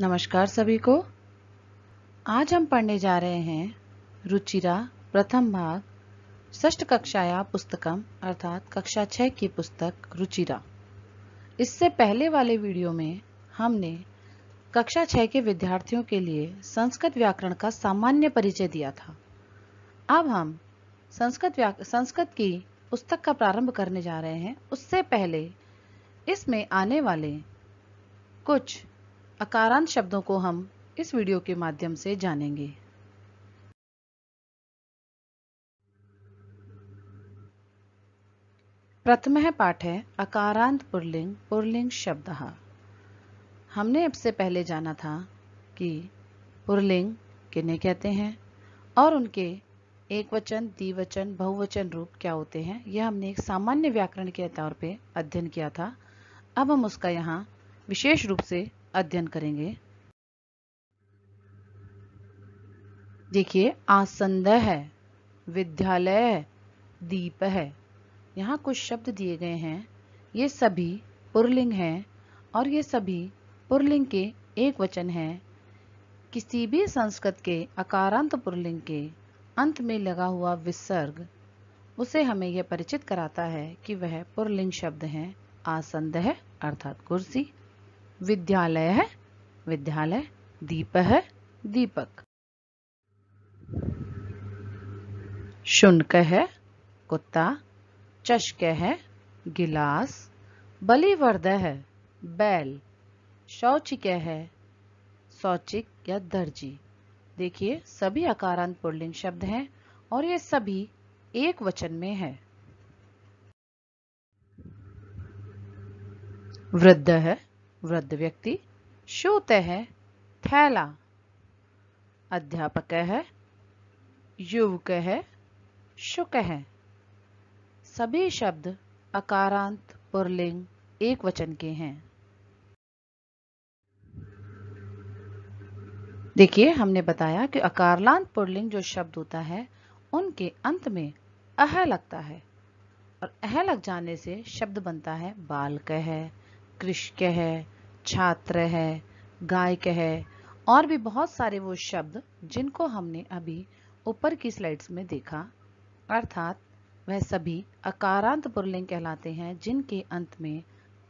नमस्कार सभी को। आज हम पढ़ने जा रहे हैं रुचिरा प्रथम भाग षष्ठ कक्षाया पुस्तकम अर्थात कक्षा 6 की पुस्तक रुचिरा। इससे पहले वाले वीडियो में हमने कक्षा 6 के विद्यार्थियों के लिए संस्कृत व्याकरण का सामान्य परिचय दिया था। अब हम संस्कृत की पुस्तक का प्रारंभ करने जा रहे हैं। उससे पहले इसमें आने वाले कुछ अकारांत शब्दों को हम इस वीडियो के माध्यम से जानेंगे। प्रथम पाठ है अकारांत पुल्लिंग पुल्लिंग शब्दः। हमने इससे पहले जाना था कि पुल्लिंग किन्हें कहते हैं और उनके एकवचन, द्विवचन, बहुवचन रूप क्या होते हैं। यह हमने एक सामान्य व्याकरण के तौर पे अध्ययन किया था। अब हम उसका यहाँ विशेष रूप से अध्ययन करेंगे। देखिए, आसंद है, विद्यालय है, दीप है। यहाँ कुछ शब्द दिए गए हैं। ये सभी पुल्लिंग हैं और ये सभी पुल्लिंग के एक वचन हैं। किसी भी संस्कृत के अकारांत पुल्लिंग के अंत में लगा हुआ विसर्ग उसे हमें यह परिचित कराता है कि वह पुल्लिंग शब्द हैं। आसंद है अर्थात कुर्सी, विद्यालय है विद्यालय, दीप है दीपक, शुनक है कुत्ता, चषक है गिलास, बलिवर्द है बैल, शौचिक है शौचिक या दर्जी। देखिए, सभी अकारांत पुल्लिंग शब्द हैं और ये सभी एक वचन में है। वृद्ध है वृद्ध व्यक्ति, शूत है थैला, अध्यापक है, युवक है, शुक है। सभी शब्द अकारांत पुल्लिंग एक वचन के हैं। देखिए, हमने बताया कि अकारांत पुल्लिंग जो शब्द होता है उनके अंत में अह लगता है और अह लग जाने से शब्द बनता है बालक है, कृषक है, छात्र है, गायक है और भी बहुत सारे वो शब्द जिनको हमने अभी ऊपर की स्लाइड्स में देखा। अर्थात वह सभी अकारांत पुल्लिंग कहलाते हैं जिनके अंत में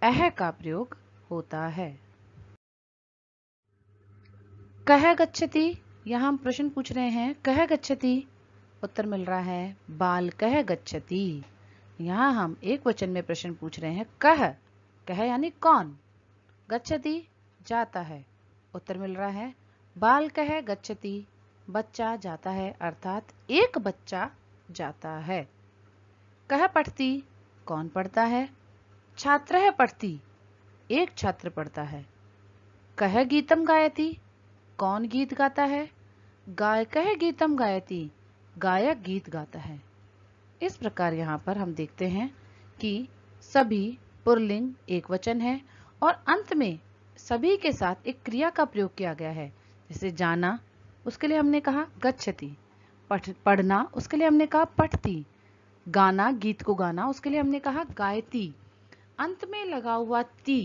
अह का प्रयोग होता है। कह गच्छति, यहाँ हम प्रश्न पूछ रहे हैं। कह गच्छति, उत्तर मिल रहा है बाल कह गच्छति। यहाँ हम एक वचन में प्रश्न पूछ रहे हैं। कह कह यानी कौन, गच्छति जाता है, उत्तर मिल रहा है बाल कह गच्छति बच्चा जाता है अर्थात एक बच्चा जाता है। कह पठति, कौन पढ़ता है, छात्र है पठति एक छात्र पढ़ता है। कह गीतम गायति, कौन गीत गाता है, गायक है गीतम गायति गायक गीत गाता है। इस प्रकार यहाँ पर हम देखते हैं कि सभी पुल्लिंग एक वचन है और अंत में सभी के साथ एक क्रिया का प्रयोग किया गया है। जैसे जाना, उसके लिए हमने कहा गच्छति, पढ़ना उसके लिए हमने कहा पठति, गाना गीत को गाना उसके लिए हमने कहा गायति। अंत में लगा हुआ ती,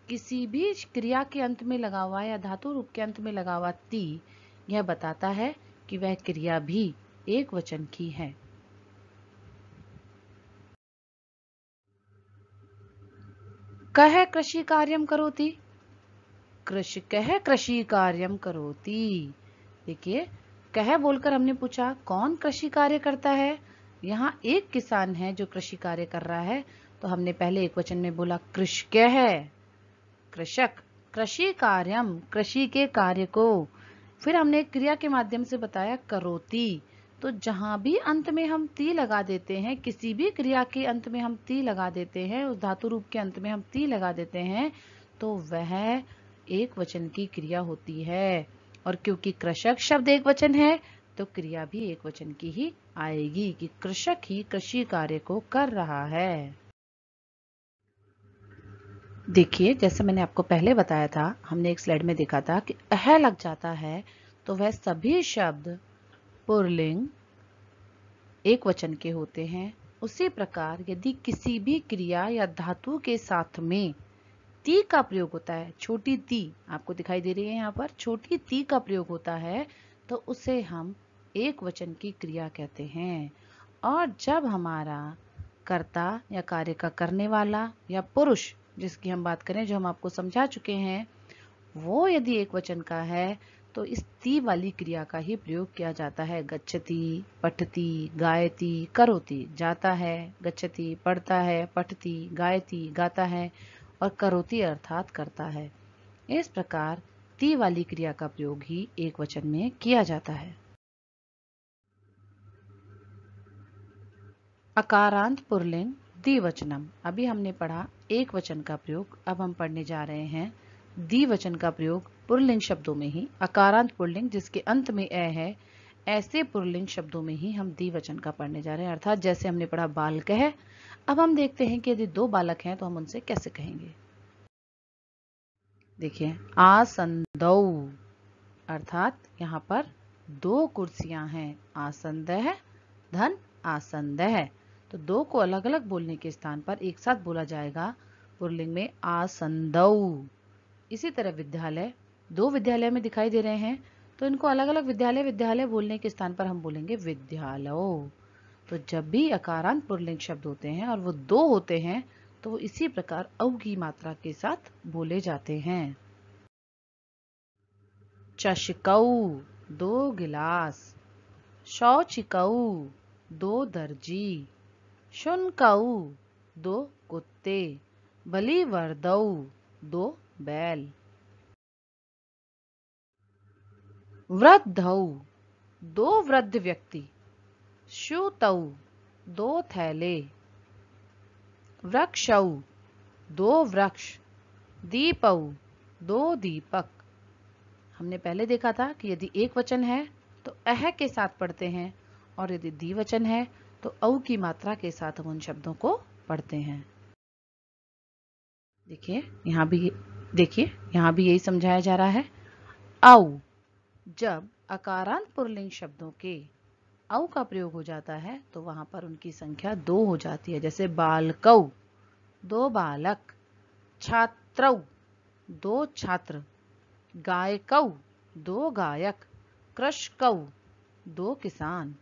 किसी भी क्रिया के अंत में लगा हुआ या धातु रूप के अंत में लगा हुआ ती, यह बताता है कि वह क्रिया भी एक वचन की है। कह कृषि कार्यम करोति, कृषकः कृषि कार्यम करोति। देखिए, कह बोलकर हमने पूछा कौन कृषि कार्य करता है। यहाँ एक किसान है जो कृषि कार्य कर रहा है, तो हमने पहले एक वचन में बोला कृषकः, कृषक, कृषि कार्यम कृषि के कार्य को। फिर हमने क्रिया के माध्यम से बताया करोति। तो जहां भी अंत में हम ती लगा देते हैं, किसी भी क्रिया के अंत में हम ती लगा देते हैं, उस धातु रूप के अंत में हम ती लगा देते हैं, तो वह एक वचन की क्रिया होती है। और क्योंकि कृषक शब्द एक वचन है तो क्रिया भी एक वचन की ही आएगी कि कृषक ही कृषि कार्य को कर रहा है। देखिए, जैसे मैंने आपको पहले बताया था, हमने एक स्लाइड में देखा था कि अह लग जाता है तो वह सभी शब्द पुल्लिंग एक वचन के होते हैं। उसी प्रकार यदि किसी भी क्रिया या धातु के साथ में ती का प्रयोग होता है, छोटी ती आपको दिखाई दे रही है यहाँ पर, छोटी ती का प्रयोग होता है तो उसे हम एक वचन की क्रिया कहते हैं। और जब हमारा कर्ता या कार्य का करने वाला या पुरुष जिसकी हम बात करें, जो हम आपको समझा चुके हैं, वो यदि एक वचन का है तो इस ती वाली क्रिया का ही प्रयोग किया जाता है। गच्छति, पठति, गायति, करोति। जाता है, गच्छति पढ़ता है, पठति गायति गाता है, और करोति अर्थात करता है। इस प्रकार ती वाली क्रिया का प्रयोग ही एक वचन में किया जाता है। अकारांत पुल्लिंग द्विवचनम। अभी हमने पढ़ा एक वचन का प्रयोग, अब हम पढ़ने जा रहे हैं द्विवचन का प्रयोग पुल्लिंग शब्दों में ही। अकारांत पुल्लिंग जिसके अंत में ए है, ऐसे पुल्लिंग शब्दों में ही हम द्विवचन का पढ़ने जा रहे हैं। अर्थात जैसे हमने पढ़ा बालक है, अब हम देखते हैं कि यदि दो बालक हैं तो हम उनसे कैसे कहेंगे। देखिए, आसंदौ, अर्थात यहाँ पर दो कुर्सियां हैं। आसंद है, धन आसंद है, तो दो को अलग अलग बोलने के स्थान पर एक साथ बोला जाएगा पुल्लिंग में आसंदौ। इसी तरह विद्यालय, दो विद्यालय में दिखाई दे रहे हैं तो इनको अलग अलग विद्यालय विद्यालय बोलने के स्थान पर हम बोलेंगे विद्यालयों। तो जब भी अकारांत पुल्लिंग शब्द होते हैं और वो दो होते हैं तो वो इसी प्रकार औ की मात्रा के साथ बोले जाते हैं। चषकौ, दो गिलास। शौचिकौ, दो दर्जी। शुनकौ, दो कुत्ते। बलिवर्दौ, दो बैल। वृद्धौ, दो वृद्ध व्यक्ति। श्यूतौ, दो थैले। वृक्षौ, दो वृक्ष। दीपौ, दो दीपक। हमने पहले देखा था कि यदि एक वचन है तो अह के साथ पढ़ते हैं, और यदि द्विवचन है तो औ की मात्रा के साथ हम उन शब्दों को पढ़ते हैं। देखिए यहाँ भी यही समझाया जा रहा है। औ, जब अकारांत पुल्लिंग शब्दों के औ का प्रयोग हो जाता है तो वहां पर उनकी संख्या दो हो जाती है। जैसे बालकौ, दो बालक। छात्रौ, दो छात्र। गायकौ, दो गायक। कृषकौ, दो किसान।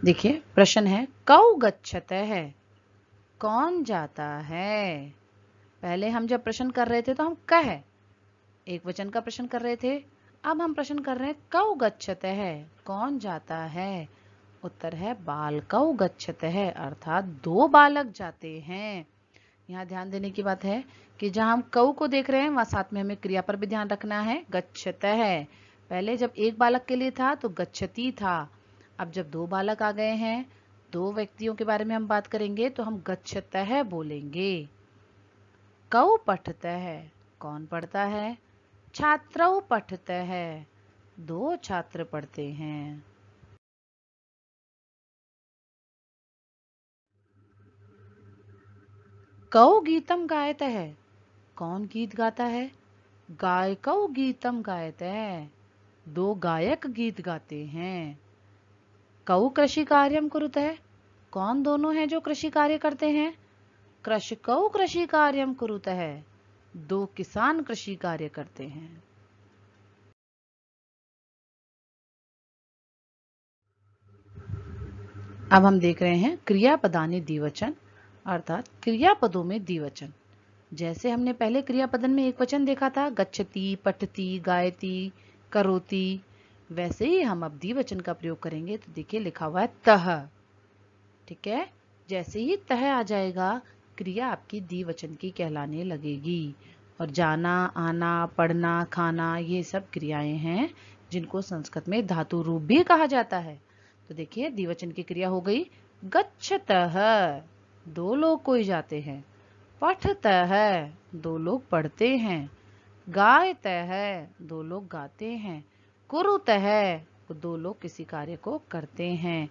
देखिए, प्रश्न है कौ गच्छतः, कौन जाता है। पहले हम जब प्रश्न कर रहे थे तो हम कह एक वचन का प्रश्न कर रहे थे, अब हम प्रश्न कर रहे हैं कौ गच्छतः, कौन जाता है। उत्तर है बालकौ गच्छतः, अर्थात दो बालक जाते हैं। यहाँ ध्यान देने की बात है कि जहां हम कौ को देख रहे हैं वहां साथ में हमें क्रिया पर भी ध्यान रखना है। गच्छतः पहले जब एक बालक के लिए था तो गच्छति था, अब जब दो बालक आ गए हैं, दो व्यक्तियों के बारे में हम बात करेंगे तो हम गच्छतः बोलेंगे। कौ पठतः, कौन पढ़ता है। छात्रौ पठतः, दो छात्र पढ़ते हैं। कौ गीतम गायतः, कौन गीत गाता है। गायकौ गीतम गायतः, दो गायक गीत गाते हैं। कौ कृषि कार्यम कुरुतः, कौन दोनों हैं जो कृषि कार्य करते हैं। कृषकौ कृषि कार्यम कुरुतः, दो किसान कृषि कार्य करते हैं। अब हम देख रहे हैं क्रियापदानी द्विवचन, अर्थात क्रियापदों में द्विवचन। जैसे हमने पहले क्रियापदन में एक वचन देखा था, गच्छति, पठति, गायति, करोति, वैसे ही हम अब द्विवचन का प्रयोग करेंगे। तो देखिए लिखा हुआ है तह, ठीक है। जैसे ही तह आ जाएगा क्रिया आपकी द्विवचन की कहलाने लगेगी। और जाना, आना, पढ़ना, खाना, ये सब क्रियाएं हैं जिनको संस्कृत में धातु रूप भी कहा जाता है। तो देखिए द्विवचन की क्रिया हो गई गच्छतः, दो लोग कोई जाते हैं। पठतः, दो लोग पढ़ते हैं। गायतः, दो लोग गाते हैं। कुरुतः, दो लोग किसी कार्य को करते हैं।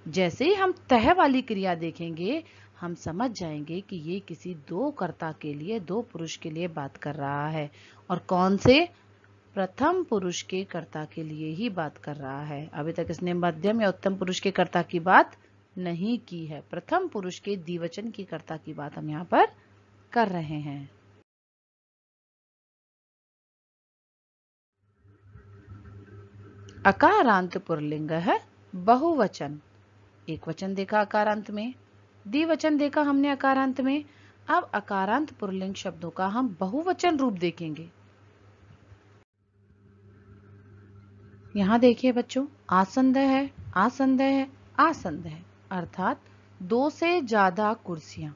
जैसे ही हम तह वाली क्रिया देखेंगे हम समझ जाएंगे कि ये किसी दो कर्ता के लिए, दो पुरुष के लिए बात कर रहा है। और कौन से, प्रथम पुरुष के कर्ता के लिए ही बात कर रहा है। अभी तक इसने मध्यम या उत्तम पुरुष के कर्ता की बात नहीं की है। प्रथम पुरुष के द्विवचन की कर्ता की बात हम यहाँ पर कर रहे हैं। अकारांत पुल्लिंग है बहुवचन। एक वचन देखा अकारांत में, द्विवचन देखा हमने अकारांत में। अब अकारांत पुल्लिंग शब्दों का हम बहुवचन रूप देखेंगे। यहाँ देखिए बच्चों, आसंद है, आसंद है, आसंद है, अर्थात 2 से ज्यादा कुर्सियां।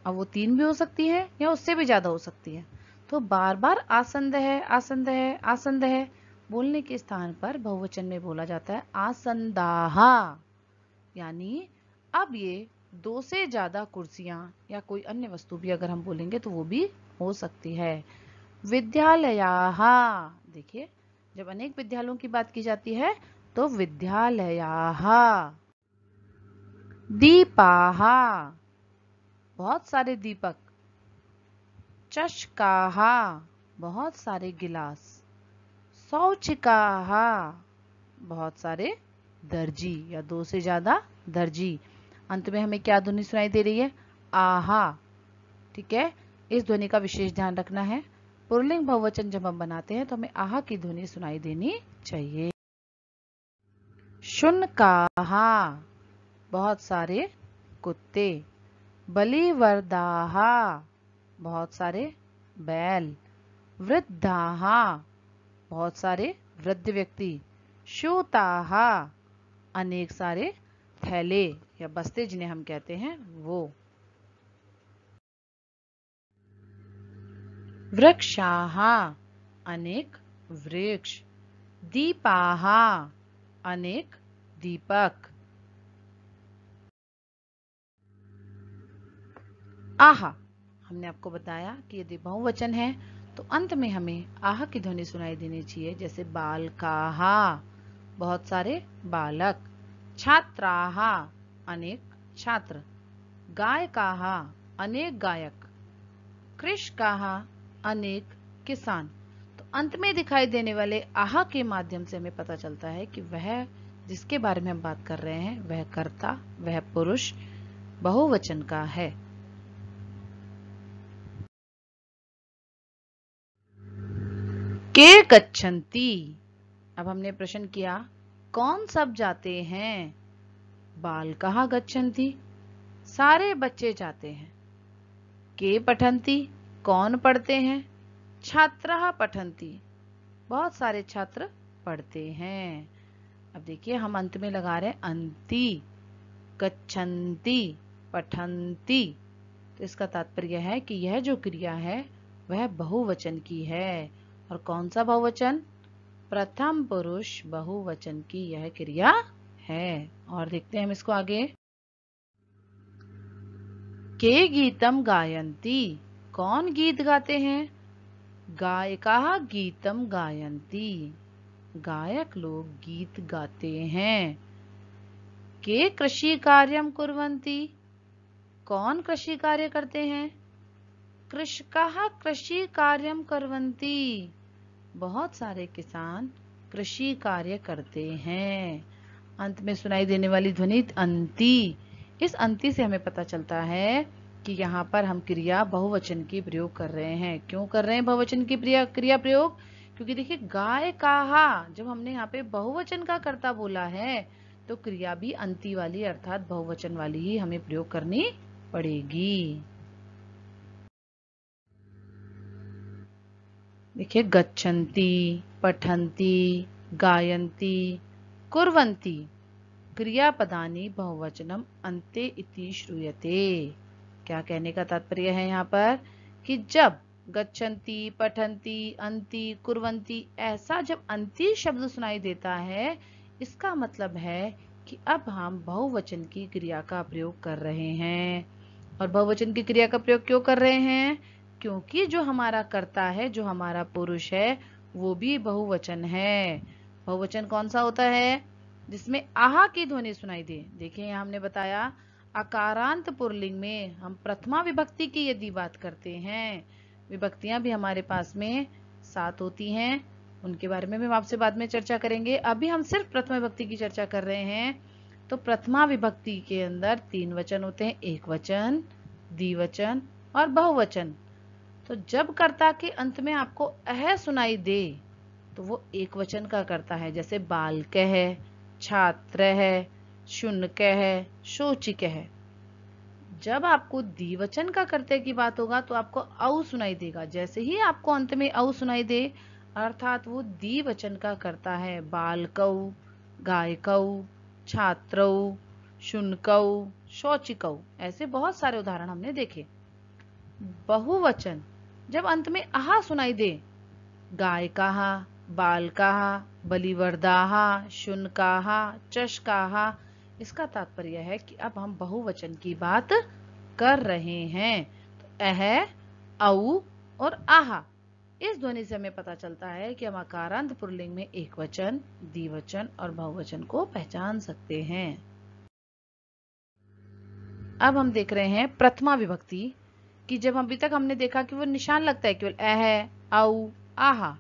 अब वो 3 भी हो सकती है या उससे भी ज्यादा हो सकती है। तो बार बार आसंद है, आसंद है, आसंद है बोलने के स्थान पर बहुवचन में बोला जाता है आसंदाहा। यानी अब ये 2 से ज्यादा कुर्सियां या कोई अन्य वस्तु भी अगर हम बोलेंगे तो वो भी हो सकती है। विद्यालयाहा, देखिए जब अनेक विद्यालयों की बात की जाती है तो विद्यालयाहा। दीपाहा, बहुत सारे दीपक। चषकाहा, बहुत सारे गिलास। शौचिकाहा, बहुत सारे दर्जी या 2 से ज्यादा दर्जी। अंत में हमें क्या ध्वनि सुनाई दे रही है? आहा। ठीक है, इस ध्वनि का विशेष ध्यान रखना है। पुल्लिंग बहुवचन जब हम बनाते हैं तो हमें आहा की ध्वनि सुनाई देनी चाहिए। शुनकाहा, बहुत सारे कुत्ते। बलिवर्दाहा, बहुत सारे बैल। वृद्धाहा, बहुत सारे वृद्ध व्यक्ति। शूताहा, अनेक सारे थैले या बस्ते जिन्हें हम कहते हैं वो। वृक्षाहा, अनेक वृक्ष। दीपाहा, अनेक दीपक। आहा, हमने आपको बताया कि यदि बहुवचन है तो अंत में हमें आहा की ध्वनि सुनाई देनी चाहिए, जैसे बालकाहा, बहुत सारे बालक। छात्राहा, अनेक छात्र। गायकाहा, अनेक गायक। कृषकाहा, अनेक किसान। तो अंत में दिखाई देने वाले आहा के माध्यम से हमें पता चलता है कि वह जिसके बारे में हम बात कर रहे हैं वह कर्ता, वह पुरुष बहुवचन का है। के गच्छन्ति, अब हमने प्रश्न किया कौन सब जाते हैं? बालकाः गच्छन्ति, सारे बच्चे जाते हैं। के पठन्ति, कौन पढ़ते हैं? छात्राः पठन्ति, बहुत सारे छात्र पढ़ते हैं। अब देखिए हम अंत में लगा रहे हैं अन्ति। गच्छन्ति, पठन्ति, तो इसका तात्पर्य है कि यह जो क्रिया है वह बहुवचन की है। और कौन सा बहुवचन? प्रथम पुरुष बहुवचन की यह क्रिया है। और देखते हैं हम इसको आगे। के गीतम गायन्ति, कौन गीत गाते हैं? गायकाः गीतम गायन्ति, गायक लोग गीत गाते हैं। के कृषि कार्यम कुर्वन्ति, कौन कृषि कार्य करते हैं? कृषकाः कृषि कार्यम कुर्वन्ति, बहुत सारे किसान कृषि कार्य करते हैं। अंत में सुनाई देने वाली ध्वनि अन्ति। इस अन्ति से हमें पता चलता है कि यहाँ पर हम क्रिया बहुवचन की प्रयोग कर रहे हैं। क्यों कर रहे हैं बहुवचन की क्रिया प्रयोग? क्योंकि देखिए गायकाहा, जब हमने यहाँ पे बहुवचन का कर्ता बोला है तो क्रिया भी अन्ति वाली अर्थात बहुवचन वाली ही हमें प्रयोग करनी पड़ेगी। देखिए गच्छन्ति, पठन्ति, गायन्ति, कुर्वन्ति क्रियापदानि बहुवचनम अन्ते इति श्रूयते। क्या कहने का तात्पर्य है यहाँ पर कि जब गच्छन्ति, पठन्ति, अन्ति, कुर्वन्ति ऐसा जब अन्ति शब्द सुनाई देता है, इसका मतलब है कि अब हम बहुवचन की क्रिया का प्रयोग कर रहे हैं। और बहुवचन की क्रिया का प्रयोग क्यों कर रहे हैं? क्योंकि जो हमारा कर्ता है, जो हमारा पुरुष है, वो भी बहुवचन है। बहुवचन कौन सा होता है? जिसमें आहा की ध्वनि सुनाई दे। देखिए यहाँ हमने बताया अकारांत पुल्लिंग में हम प्रथमा विभक्ति की यदि बात करते हैं, विभक्तियां भी हमारे पास में 7 होती हैं, उनके बारे में भी हम आपसे बाद में चर्चा करेंगे। अभी हम सिर्फ प्रथमा विभक्ति की चर्चा कर रहे हैं। तो प्रथमा विभक्ति के अंदर 3 वचन होते हैं, एक वचन, द्विवचन और बहुवचन। तो जब कर्ता के अंत में आपको अह सुनाई दे तो वो एक वचन का कर्ता है, जैसे बालकः है, छात्र है, शुनक है, शोचिक है। जब आपको द्विवचन का कर्ता की बात होगा तो आपको औ सुनाई देगा। जैसे ही आपको अंत में औ सुनाई दे अर्थात वो द्विवचन का कर्ता है। बालकौ, गायकौ, छात्रौ, शुनकौ, शौचिकौ, ऐसे बहुत सारे उदाहरण हमने देखे। बहुवचन जब अंत में आहा सुनाई दे, गायकाः, बालकाः, बलिवर्दाः, शुनकाः, चषकाः, इसका तात्पर्य है कि अब हम बहुवचन की बात कर रहे हैं। तो अह, औ और आहा, इस ध्वनि से हमें पता चलता है कि हम अकारांत पुल्लिंग में एक वचन, द्विवचन और बहुवचन को पहचान सकते हैं। अब हम देख रहे हैं प्रथमा विभक्ति कि जब अभी तक हमने देखा कि वो निशान लगता है केवल अह, औ, आहा।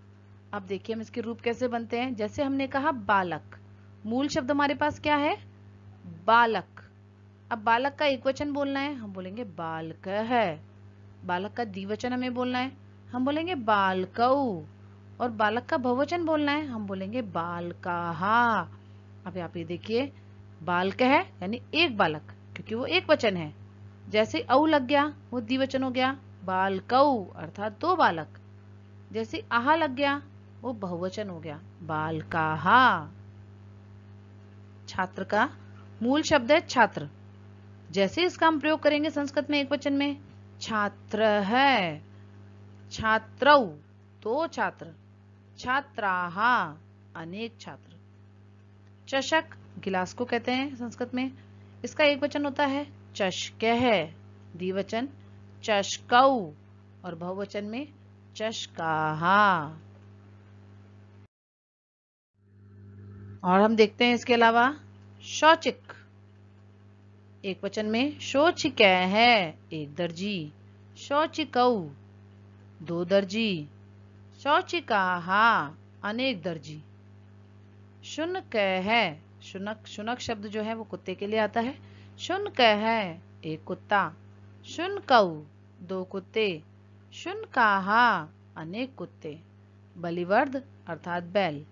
अब देखिए हम इसके रूप कैसे बनते हैं। जैसे हमने कहा बालक, मूल शब्द हमारे पास क्या है, बालक। अब बालक का एक वचन बोलना है, हम बोलेंगे बालकः। बालक का द्विवचन हमें बोलना है, हम बोलेंगे बालकौ। और बालक का बहुवचन बोलना है, हम बोलेंगे बालकाः। अब यहाँ पे देखिए बालकः यानी एक बालक, क्योंकि वो एक वचन है। जैसे औ लग गया वो द्विवचन हो गया, बालकौ अर्थात दो बालक। जैसे आहा लग गया वो बहुवचन हो गया, बालकाः। छात्र का मूल शब्द है छात्र। जैसे इसका हम प्रयोग करेंगे संस्कृत में एक वचन में, छात्र है, छात्रौ दो छात्र, छात्राः अनेक छात्र। चषक गिलास को कहते हैं संस्कृत में, इसका एक वचन होता है चषकः, द्विवचन चषकौ और बहुवचन में चषकाः। और हम देखते हैं इसके अलावा शौचिक, एक वचन में शोचिकः है, एक दर्जी, शौचिकौ दो दर्जी, शौचिकाः अनेक दर्जी। शुनकः है, शुनक, शुनक शब्द जो है वो कुत्ते के लिए आता है। शुनकः है एक कुत्ता, शुनकौ दो कुत्ते, शुनकाः अनेक कुत्ते। बलिवर्द अर्थात बैल,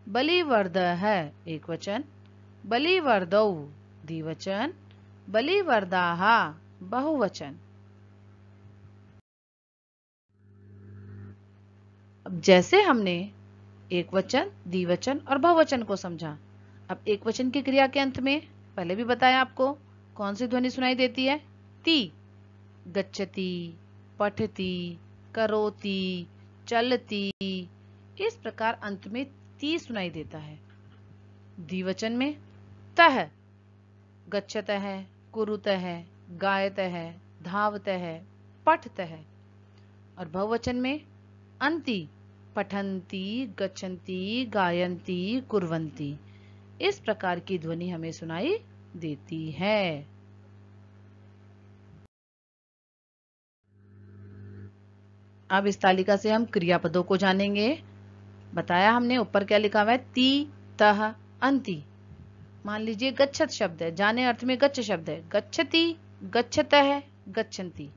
बलिवर्दः एक वचन, बलिवर्दौ द्विवचन, बलिवर्दाः बहुवचन। अब जैसे हमने एक वचन, द्विवचन और बहुवचन को समझा, अब एक वचन की क्रिया के अंत में पहले भी बताया आपको कौन सी ध्वनि सुनाई देती है, ती। गच्छति, पठति, करोति, चलति, इस प्रकार अंत में ती सुनाई देता है। द्विवचन में तः, गच्छतः, कुरुतः, गायतः, धावतः, पठतः। और बहुवचन में अन्ति, पठन्ति, गच्छन्ति, गायन्ति, कुर्वन्ति, इस प्रकार की ध्वनि हमें सुनाई देती है। अब इस तालिका से हम क्रियापदों को जानेंगे। बताया हमने ऊपर क्या लिखा हुआ है, ती, तह, अन्ति। मान लीजिए गच्छत शब्द है, जाने अर्थ में गच्छ शब्द है, गच्छति, गच्छतः, गच्छन्ति।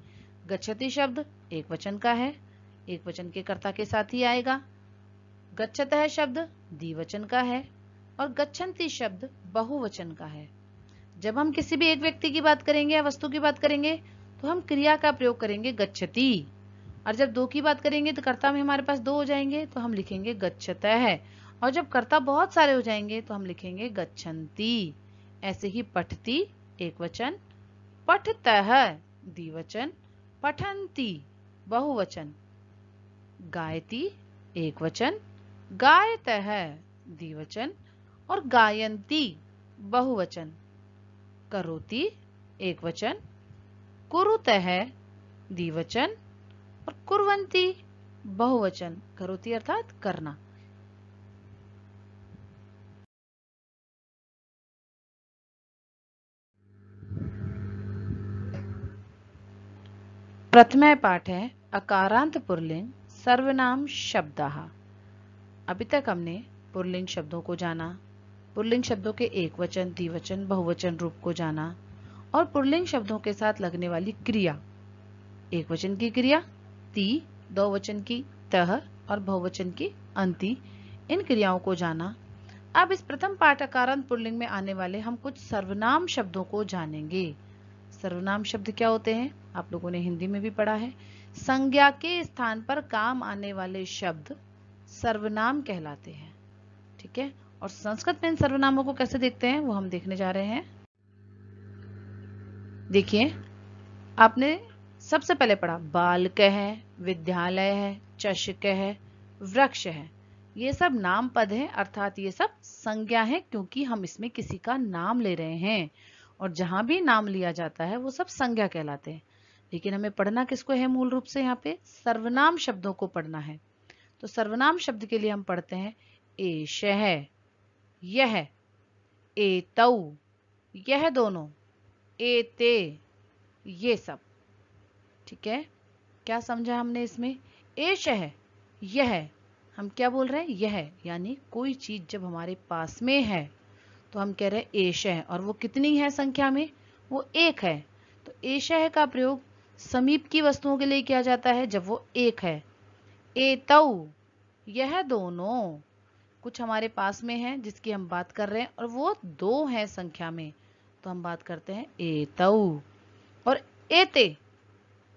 गच्छति शब्द एक वचन का है, एक वचन के कर्ता के साथ ही आएगा। गच्छतः शब्द द्विवचन का है और गच्छन्ति शब्द बहुवचन का है। जब हम किसी भी एक व्यक्ति की बात करेंगे या वस्तु की बात करेंगे तो हम क्रिया का प्रयोग करेंगे गच्छति, और जब दो की बात करेंगे तो कर्ता में हमारे पास दो हो जाएंगे तो हम लिखेंगे गच्छतः, और जब कर्ता बहुत सारे हो जाएंगे तो हम लिखेंगे गच्छन्ति। ऐसे ही पठति एक वचन, पठतः द्विवचन, पठन्ति बहुवचन। गायति एक वचन, गायतः द्विवचन और गायन्ति बहुवचन। करोति एक वचन, कुरुतः द्विवचन और कुर्वन्ति बहुवचन। करोति अर्थात करना। प्रथम पाठ है अकारांत पुल्लिंग सर्वनाम शब्दाः। अभी तक हमने पुल्लिंग शब्दों को जाना, पुल्लिंग शब्दों के एक वचन, द्विवचन, बहुवचन रूप को जाना और पुल्लिंग शब्दों के साथ लगने वाली क्रिया, एक वचन की क्रिया ती, दो वचन की तह और बहुवचन की अंति, इन क्रियाओं को जाना। अब इस प्रथम पाठकारांत पुल्लिंग में आने वाले हम कुछ सर्वनाम शब्दों को जानेंगे। सर्वनाम शब्द क्या होते हैं? आप लोगों ने हिंदी में भी पढ़ा है। संज्ञा के स्थान पर काम आने वाले शब्द सर्वनाम कहलाते हैं। ठीक है, और संस्कृत में इन सर्वनामों को कैसे देखते हैं वो हम देखने जा रहे हैं। देखिए, आपने सबसे पहले पढ़ा बालक है, विद्यालय है, चषक है, वृक्ष है। ये सब नाम पद हैं, अर्थात ये सब संज्ञा है, क्योंकि हम इसमें किसी का नाम ले रहे हैं और जहां भी नाम लिया जाता है वो सब संज्ञा कहलाते हैं। लेकिन हमें पढ़ना किसको है? मूल रूप से यहाँ पे सर्वनाम शब्दों को पढ़ना है। तो सर्वनाम शब्द के लिए हम पढ़ते हैं एषः, यह, एतौ, यह दोनों, एते, ये सब। ठीक है, क्या समझा हमने इसमें? एषः, यह, हम क्या बोल रहे हैं? यह, यानी कोई चीज जब हमारे पास में है तो हम कह रहे हैं एषः, और वो कितनी है संख्या में? वो एक है। तो एषः का प्रयोग समीप की वस्तुओं के लिए किया जाता है जब वो एक है। एतौ, यह दोनों, कुछ हमारे पास में है जिसकी हम बात कर रहे हैं और वो दो हैं संख्या में, तो हम बात करते हैं एतौ। और एते,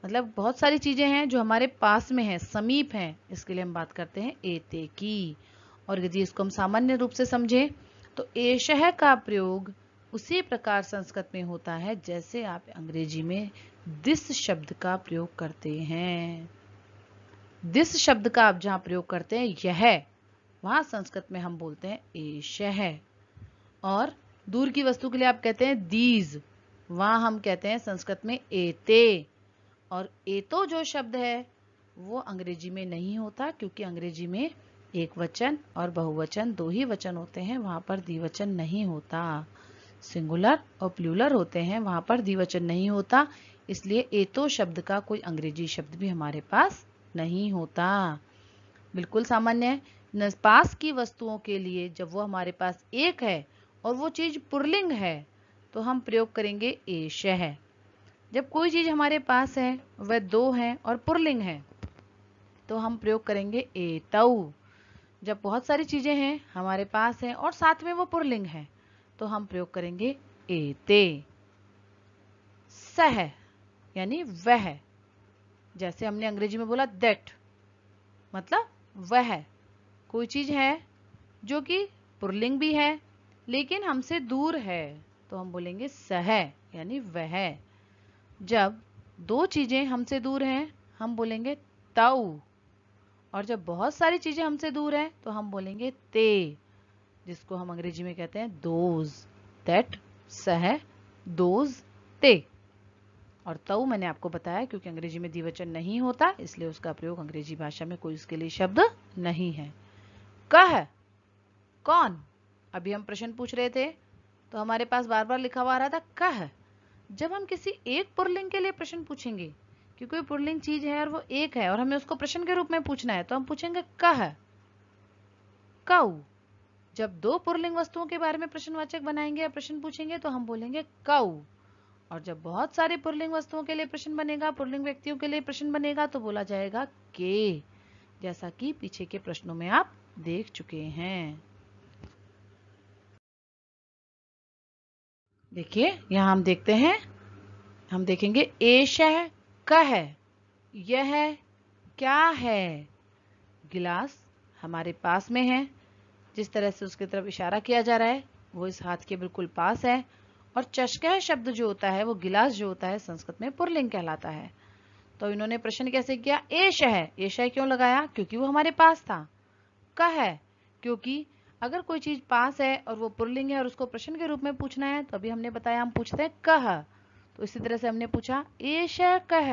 मतलब बहुत सारी चीजें हैं जो हमारे पास में है, समीप हैं, इसके लिए हम बात करते हैं एते की। और यदि इसको हम सामान्य रूप से समझें तो एषः का प्रयोग उसी प्रकार संस्कृत में होता है जैसे आप अंग्रेजी में दिस शब्द का प्रयोग करते हैं। दिस शब्द का आप जहां प्रयोग करते हैं यह, वहां संस्कृत में हम बोलते हैं एषः। और दूर की वस्तु के लिए आप कहते हैं दीज, वहां हम कहते हैं संस्कृत में एते। और एतो जो शब्द है वो अंग्रेजी में नहीं होता, क्योंकि अंग्रेजी में एक वचन और बहुवचन दो ही वचन होते हैं, वहां पर द्विवचन नहीं होता। सिंगुलर और प्लूरल होते हैं, वहां पर द्विवचन नहीं होता, इसलिए एतो शब्द का कोई अंग्रेजी शब्द भी हमारे पास नहीं होता। बिल्कुल सामान्य है। पास की वस्तुओं के लिए जब वो हमारे पास एक है और वो चीज पुल्लिंग है तो हम प्रयोग करेंगे एषः। जब कोई चीज हमारे पास है वह दो है और पुल्लिंग है तो हम प्रयोग करेंगे एतौ। जब बहुत सारी चीजें हैं हमारे पास हैं और साथ में वो पुल्लिंग है तो हम प्रयोग करेंगे एते। सह, यानी वह, जैसे हमने अंग्रेजी में बोला दैट, मतलब वह, कोई चीज है जो कि पुल्लिंग भी है लेकिन हमसे दूर है तो हम बोलेंगे सह, यानी वह। जब दो चीजें हमसे दूर हैं हम बोलेंगे तौ, और जब बहुत सारी चीजें हमसे दूर हैं तो हम बोलेंगे ते, जिसको हम अंग्रेजी में कहते हैं दोज, दैट, सह, दोज, ते। और तौ मैंने आपको बताया क्योंकि अंग्रेजी में द्विवचन नहीं होता इसलिए उसका प्रयोग अंग्रेजी भाषा में कोई उसके लिए शब्द नहीं है। कह, कौन, अभी हम प्रश्न पूछ रहे थे तो हमारे पास बार बार लिखा हुआ आ रहा था कह। जब हम किसी एक पुल्लिंग के लिए प्रश्न पूछेंगे कि कोई पुल्लिंग चीज है और वो एक है और हमें उसको प्रश्न के रूप में पूछना है तो हम पूछेंगे कह, कौ। जब दो पुल्लिंग वस्तुओं के बारे में प्रश्नवाचक बनाएंगे या प्रश्न पूछेंगे तो हम बोलेंगे कौ। और जब बहुत सारे पुल्लिंग वस्तुओं के लिए प्रश्न बनेगा, पुल्लिंग व्यक्तियों के लिए प्रश्न बनेगा तो बोला जाएगा के, जैसा कि पीछे के प्रश्नों में आप देख चुके हैं। देखिए यहां हम देखते हैं, हम देखेंगे एषः कह, यह क्या है। गिलास हमारे पास में है, जिस तरह से उसकी तरफ इशारा किया जा रहा है वो इस हाथ के बिल्कुल पास है। और चषक शब्द जो होता है वो गिलास जो होता है संस्कृत में पुल्लिंग कहलाता है। तो इन्होंने प्रश्न कैसे किया? एषः, एषः क्यों लगाया? क्योंकि वो हमारे पास था। कह, क्योंकि अगर कोई चीज पास है और वो पुल्लिंग है और उसको प्रश्न के रूप में पूछना है तो अभी हमने बताया हम पूछते हैं कह। तो इसी तरह से हमने पूछा एषः कह,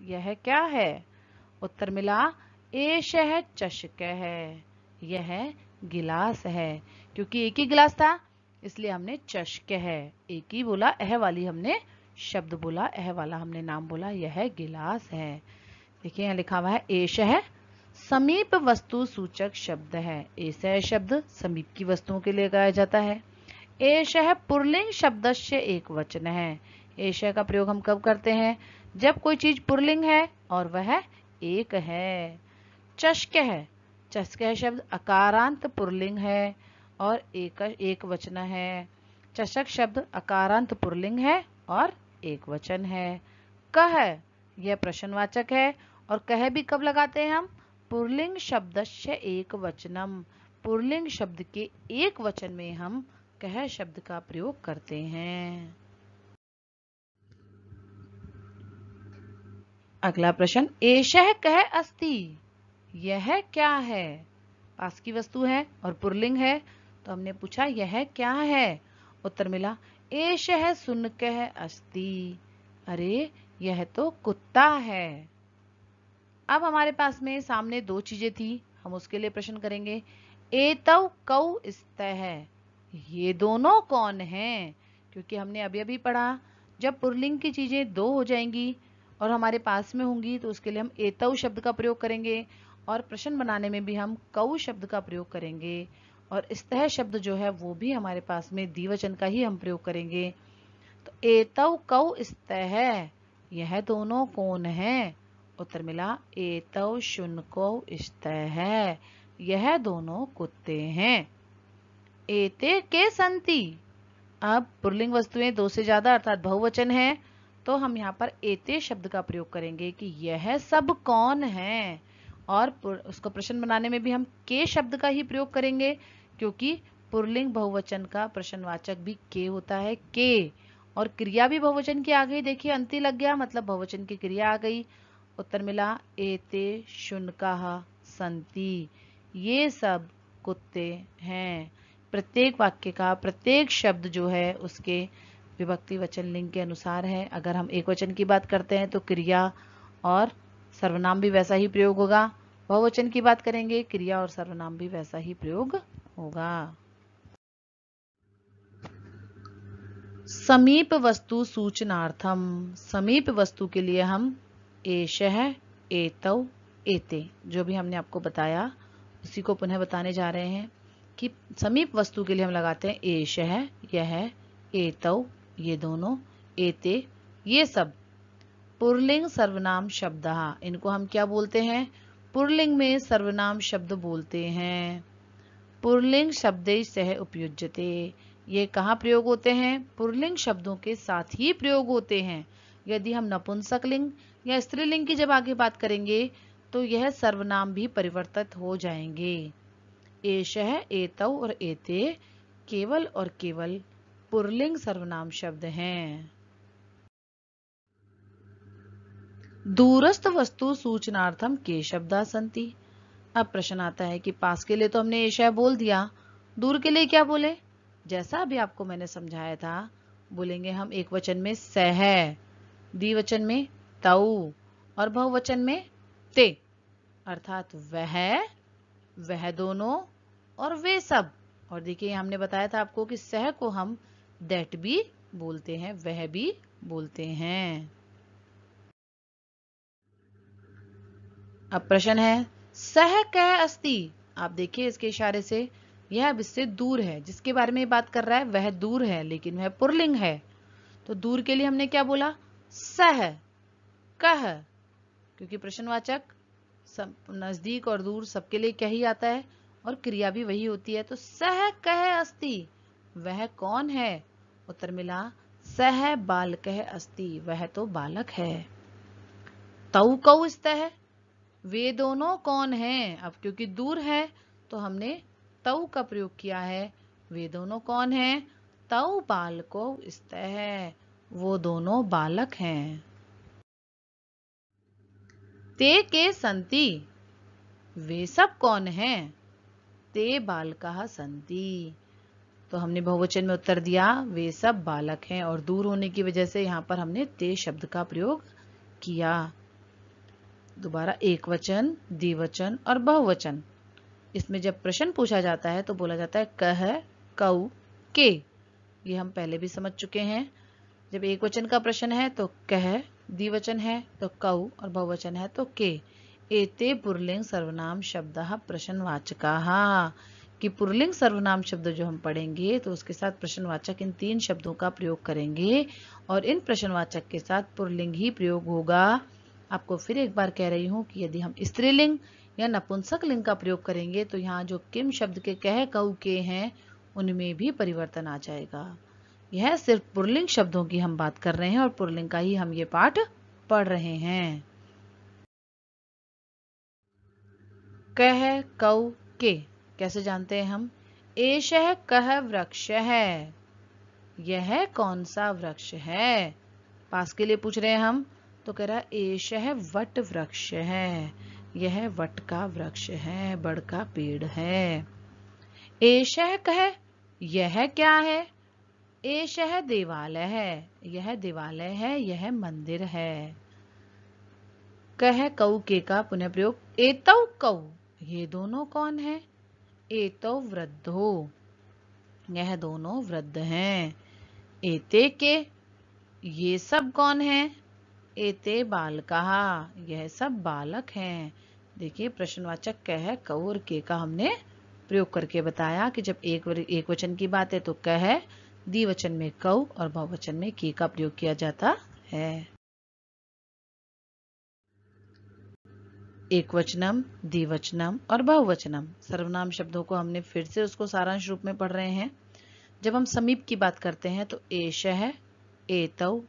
यह क्या है? उत्तर मिला एषः चषक है, यह गिलास है। क्योंकि एक ही गिलास था इसलिए हमने चषक है, एक ही बोला, एह वाली हमने शब्द बोला, एह वाला हमने नाम बोला, यह गिलास है। देखिए यहाँ लिखा हुआ है एषः समीप वस्तु सूचक शब्द है। एषः शब्द समीप की वस्तुओं के लिए गाया जाता है। एषः पुल्लिंग शब्दस्य एक वचन है। एषः का प्रयोग हम कब करते हैं? जब कोई चीज पुल्लिंग है और वह एक है। चष्क है, चष्क शब्द अकारांत पुल्लिंग है और एक वचन है। चषक शब्द अकारांत पुल्लिंग है और एक वचन है। कह यह प्रश्नवाचक है और कह भी कब लगाते हैं हम? पुल्लिंग शब्दस्य एक वचनम। पुल्लिंग शब्द के एक वचन में हम कह शब्द का प्रयोग करते हैं। अगला प्रश्न, एषः कः अस्ति? यह क्या है? पास की वस्तु है और पुल्लिंग है, तो हमने पूछा यह क्या है? उत्तर मिला एषः शुनकः अस्ति। अरे यह तो कुत्ता है। अब हमारे पास में सामने दो चीजें थी, हम उसके लिए प्रश्न करेंगे। एतौ कौ स्तः, ये दोनों कौन हैं? क्योंकि हमने अभी अभी पढ़ा जब पुल्लिंग की चीजें दो हो जाएंगी और हमारे पास में होंगी तो उसके लिए हम एतौ शब्द का प्रयोग करेंगे और प्रश्न बनाने में भी हम कौ शब्द का प्रयोग करेंगे और स्तः शब्द जो है वो भी हमारे पास में द्विवचन का ही हम प्रयोग करेंगे। तो एतौ कौ स्तः, यह दोनों कौन हैं? उत्तर मिला एतौ शुनको स्तः, यह दोनों कुत्ते हैं। एते के संति, अब पुल्लिंग वस्तुएं दो से ज्यादा अर्थात बहुवचन है तो हम यहाँ पर एते शब्द का प्रयोग करेंगे कि यह सब कौन है। और उसको प्रश्न बनाने में भी हम के शब्द का ही प्रयोग करेंगे क्योंकि पुल्लिंग बहुवचन का प्रश्नवाचक भी के होता है, के। और क्रिया भी बहुवचन की आ गई, देखिए अंति लग गया मतलब बहुवचन की क्रिया आ गई। उत्तर मिला एते शुनकाः सन्ति, ये सब कुत्ते हैं। प्रत्येक वाक्य का प्रत्येक शब्द जो है उसके विभक्ति वचन लिंग के अनुसार है। अगर हम एक वचन की बात करते हैं तो क्रिया और सर्वनाम भी वैसा ही प्रयोग होगा। बहुवचन की बात करेंगे क्रिया और सर्वनाम भी वैसा ही प्रयोग होगा। समीप वस्तु सूचनार्थम, समीप वस्तु के लिए हम एषः, एतौ, एते जो भी हमने आपको बताया उसी को पुनः बताने जा रहे हैं कि समीप वस्तु के लिए हम लगाते हैं एषः, यह, एतौ, ये दोनों, एते, ये सब। पुल्लिंग सर्वनाम शब्दः, इनको हम क्या बोलते हैं? पुल्लिंग में सर्वनाम शब्द बोलते हैं। पुल्लिंग शब्दैः सह उपयुज्यते, ये कहाँ प्रयोग होते हैं? पुल्लिंग शब्दों के साथ ही प्रयोग होते हैं। यदि हम नपुंसकलिंग या स्त्रीलिंग की जब आगे बात करेंगे तो यह सर्वनाम भी परिवर्तित हो जाएंगे। एषः, एतौ और एते केवल और केवल पुल्लिंग सर्वनाम शब्द हैं। दूरस्थ वस्तु सूचनार्थम के शब्दा सन्ति। अब प्रश्न आता है कि पास के लिए तो हमने एषः बोल दिया, दूर के लिए क्या बोले? जैसा अभी आपको मैंने समझाया था, बोलेंगे हम एक वचन में सह, द्विवचन में तौ और बहुवचन में ते, अर्थात वह दोनों और वे सब। और देखिए हमने बताया था आपको कि सह को हम दैट भी बोलते हैं, वह भी बोलते हैं। अब प्रश्न है सह कः अस्ति। आप देखिए इसके इशारे से यह अब इससे दूर है, जिसके बारे में बात कर रहा है वह दूर है लेकिन वह पुल्लिंग है। तो दूर के लिए हमने क्या बोला? सह, कह, क्योंकि प्रश्नवाचक नजदीक और दूर सबके लिए क्या ही आता है और क्रिया भी वही होती है। तो सह कः अस्ति, वह कौन है? उत्तर मिला सह बालकः अस्ति, वह तो बालक है। तौ कौ स्तः, वे दोनों कौन हैं? अब क्योंकि दूर है तो हमने तौ का प्रयोग किया है। वे दोनों कौन हैं? तौ बालको स्तः, वो दोनों बालक हैं। ते के संति, वे सब कौन हैं? ते बालकाः सन्ति। तो हमने बहुवचन में उत्तर दिया वे सब बालक हैं और दूर होने की वजह से यहाँ पर हमने ते शब्द का प्रयोग किया। दोबारा एक वचन, द्विवचन और बहुवचन, इसमें जब प्रश्न पूछा जाता है तो बोला जाता है कह, कौ, के। ये हम पहले भी समझ चुके हैं। जब एक वचन का प्रश्न है तो कह, द्विवचन है तो कौ और बहुवचन है तो के। एते पुल्लिंग सर्वनाम शब्दः प्रश्नवाचकाः, कि पुल्लिंग सर्वनाम शब्द जो हम पढ़ेंगे तो उसके साथ प्रश्नवाचक इन 3 शब्दों का प्रयोग करेंगे और इन प्रश्नवाचक के साथ पुल्लिंग ही प्रयोग होगा। आपको फिर एक बार कह रही हूँ कि यदि हम स्त्रीलिंग या नपुंसक लिंग का प्रयोग करेंगे तो यहाँ जो किम शब्द के कह कऊ के हैं उनमें भी परिवर्तन आ जाएगा। यह सिर्फ पुल्लिंग शब्दों की हम बात कर रहे हैं और पुल्लिंग का ही हम ये पाठ पढ़ रहे हैं। कह कऊ के कैसे जानते हैं हम? एषः कः वृक्ष है, यह कौन सा वृक्ष है। पास के लिए पूछ रहे हैं हम, तो कह रहा है एषः वट वृक्ष है, यह वट का वृक्ष है, बड़ का पेड़ है। एषः कह, यह क्या है? एषः देवालय है, यह देवालय है, यह मंदिर है। कह कऊ के का पुनः प्रयोग, एतौ कऊ, ये दोनों कौन है? एतौ वृद्धो, यह दोनों वृद्ध हैं। एते के, ये सब कौन है? एते बालकाः, यह सब बालक हैं। देखिए प्रश्नवाचक कह कऊ और के का हमने प्रयोग करके बताया कि जब एक वचन की बात है तो कह, द्विवचन में कऊ और बहुवचन में के का प्रयोग किया जाता है। एकवचनम, द्विवचनम और बहुवचनम सर्वनाम शब्दों को हमने फिर से उसको सारांश रूप में पढ़ रहे हैं। जब हम समीप की बात करते हैं तो एषः, एतौ,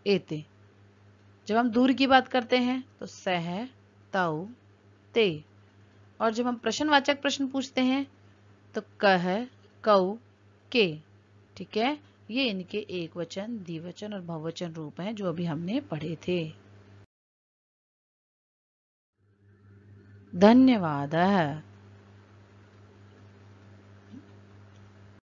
एते। जब हम दूर की बात करते हैं तो सह, तौ, ते। और जब हम प्रश्नवाचक प्रश्न पूछते हैं तो कह, कऊ, के। ठीक है, ये इनके एक वचन, द्विवचन और बहुवचन रूप हैं जो अभी हमने पढ़े थे। धन्यवाद।